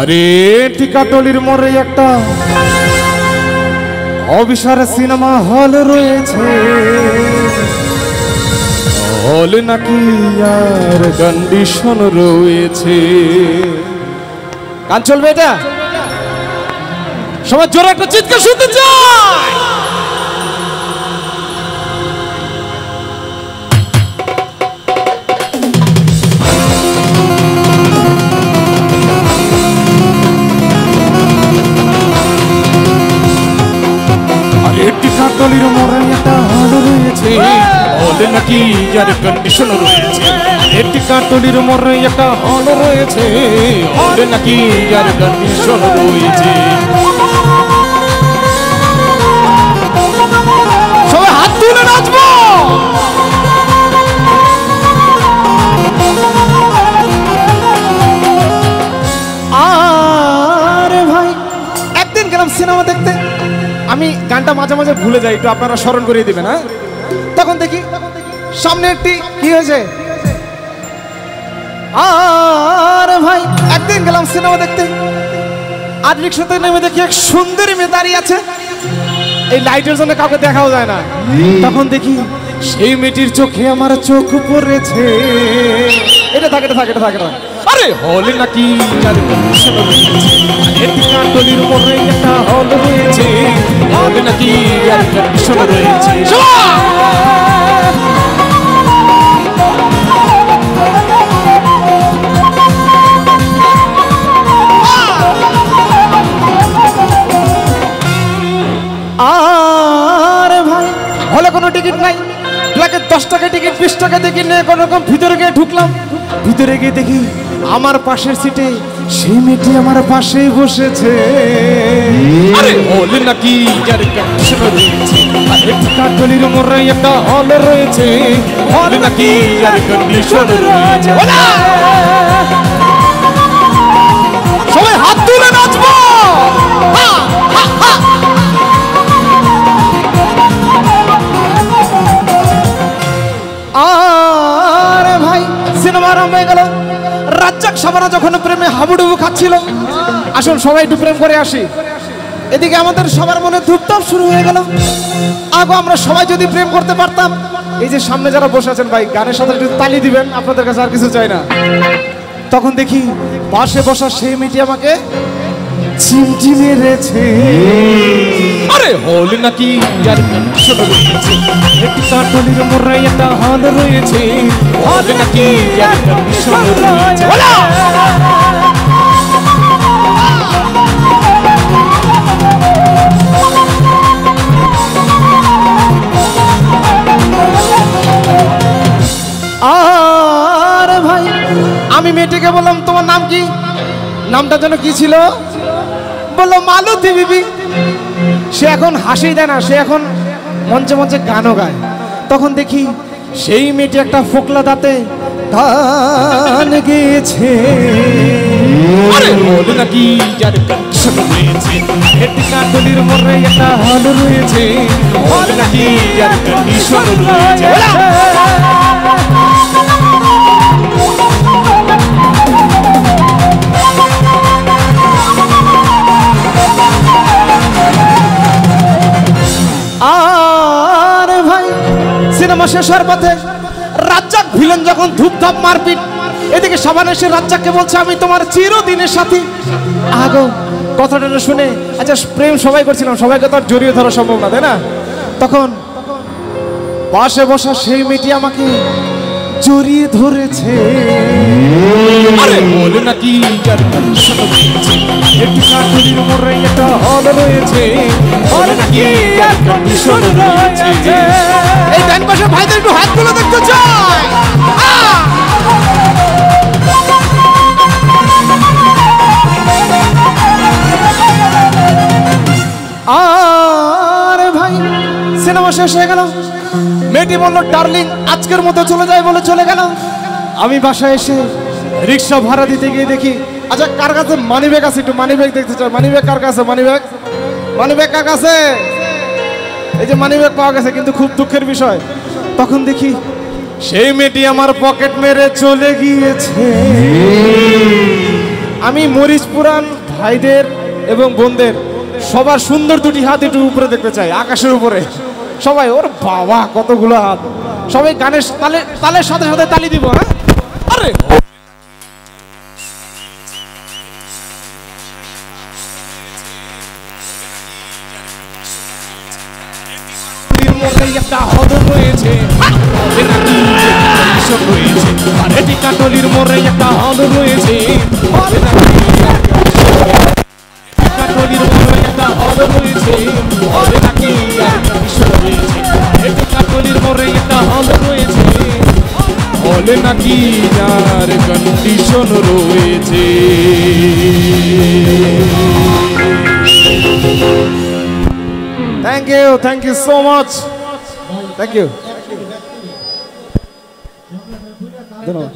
আরে টিকাটলির মোড়ে একটা অবিচার সিনেমা হল রয়েছে, হল নাকি আর কন্ডিশন রয়েছে। গান চলবে এটা? সবাই জোরে একটা চিৎকার শুনতে চায়। টিকাটলির মোড়ে একটা হল রয়েছে, হল নাকি আর কন্ডিশন রয়েছে। টিকাটলির মোড়ে একটা হল রয়েছে, হল নাকি আর কন্ডিশন রয়েছে। সবাই হাত তুলে নাচবো। আরে ভাই, একদিন গেলাম সিনেমা দেখতে, আমি গানটা মাঝে মাঝে ভুলে যাই, একটু আপনারা স্মরণ করিয়ে দিবেন। হ্যাঁ, তখন দেখি সামনে একটি কি হয়েছে। আর ভাই একদিন গেলাম সিনেমা দেখতে, আর রিক্সাতে নেমে দেখি এক সুন্দরী মেয়ে দাঁড়িয়ে আছে, এই লাইটের জন্য কাউকে দেখাও যায় না। তখন দেখি সেই মেয়েটির চোখে আমার চোখ পড়েছে। এটা থাকে, এটা থাকে, এটা থাকে না। আরে হল নাকি আর কন্ডিশন রয়েছে, টিকাটলির মোড়ে একটা হল রয়েছে, হল নাকি আর কন্ডিশন রয়েছে। আর ভাই হলে কোনো টিকিট নাই, ব্ল্যাকে 10 টাকা টিকিট, 20 টাকা টিকিট নিয়ে কোনো রকম ভিতরে গিয়ে ঢুকলাম। ভিতরে গিয়ে দেখি আমার পাশের সিটে সেই মেয়েটি আমার পাশেই বসেছে। আরে হল নাকি আর কন্ডিশন রয়েছে, টিকাটলির মোড়ে একটা হল রয়েছে, হল নাকি আর কন্ডিশন রয়েছে। সবাই হাত তুলে নাচবো। আরে ভাই সিনেমা আরম্ভ হয়ে গেল। রাজ্জাক শাবানা যখন প্রেমে হাবুডুবু খাচ্ছিল, আসুন সবাই একটু প্রেম করে আসি। এদিকে আমাদের সবার মনে ধূপধাপ শুরু হয়ে গেল। আগে আমরা সবাই যদি প্রেম করতে পারতাম। এই যে সামনে যারা বসে আছেন ভাই, গানের সাথে একটু তালি দিবেন, আপনাদের কাছে আর কিছু চাই না। তখন দেখি পাশে বসা সেই মেয়েটি আমাকে চিমটি মেরেছে। আরে হল নাকি আর কন্ডিশন রয়েছে, টিকাটলির মোড়ে একটা হল রয়েছে, হল নাকি আর কন্ডিশন রয়েছে। আর ভাই আমি মেয়েটিকে বললাম তোমার নাম কি? নামটা যেন কি ছিল? বললো মালতী বিবি। সে এখন হাসি দেয় না, সে এখন মঞ্চে মঞ্চে গানও গায়। তখন দেখি সেই মেয়েটি একটা ফোকলা দাঁতে গান গেয়েছে। আরে হল নাকি আর কন্ডিশন রয়েছে, টিকাটলির মোড়ে একটা হল রয়েছে, হল নাকি আর কন্ডিশন রয়েছে। আর ভাই সিনেমা শেষ হওয়ার পথে রাজ্জাক ভিলেন যখন ধূপধাপ মারপিট, এদিকে শাবানা এসে রাজ্জাককে বলছে আমি তোমার চিরদিনের সাথী। আগো কথাটা শুনে, আচ্ছা প্রেম সবাই করছিলাম, সবাইকে তো আর জড়িয়ে ধরা সম্ভব না, তাই না? তখন পাশে বসা সেই মেয়েটি আমাকে জড়িয়ে ধরেছে। আরে হল নাকি আর কন্ডিশন রয়েছে, টিকাটলির মোড়ে একটা হল রয়েছে, হল নাকি আর কন্ডিশন রয়েছে। এই ডান পাশে ভাইদের একটু হাতগুলো দেখতে চাই। আর ভাই সিনেমা শেষ হয়ে গেল। মেয়েটি বললো ডার্লিং আজকের মতো চলে যায় বলে চলে গেল। আমি বাসায় এসে রিক্সা ভাড়া দিতে গিয়ে দেখি, আচ্ছা কার কাছে মানি ব্যাগ আছে? একটু মানি ব্যাগ দেখতে চাই। মানি ব্যাগ কার কাছে? মানি ব্যাগ, মানি ব্যাগ কার কাছে? এই যে মানি ব্যাগ পাওয়া গেছে, কিন্তু খুব দুঃখের বিষয় তখন দেখি সেই মেয়েটি আমার পকেট মেরে চলে গিয়েছে। আমি মরিচ পুরাণ ভাইদের এবং বোনদের সবার সুন্দর দুটি হাত একটু উপরে দেখতে চাই, আকাশের উপরে সবাই। ওর বাবা কতগুলো হাত! সবাই গানের তালে তালের সাথে সাথে তালি দিব। হ্যাঁ, আরে একটা হদ রয়েছে, কাটলির মোড়ে একটা হদ রয়েছে, কাটলির মোড়ে একটা হদ রয়েছে, কাটলির মোড়ে একটা হদ রয়েছে, হলে নাকি আর কন্ডিশন রয়েছে। Thank you so much. Thank you. ধন্যবাদ।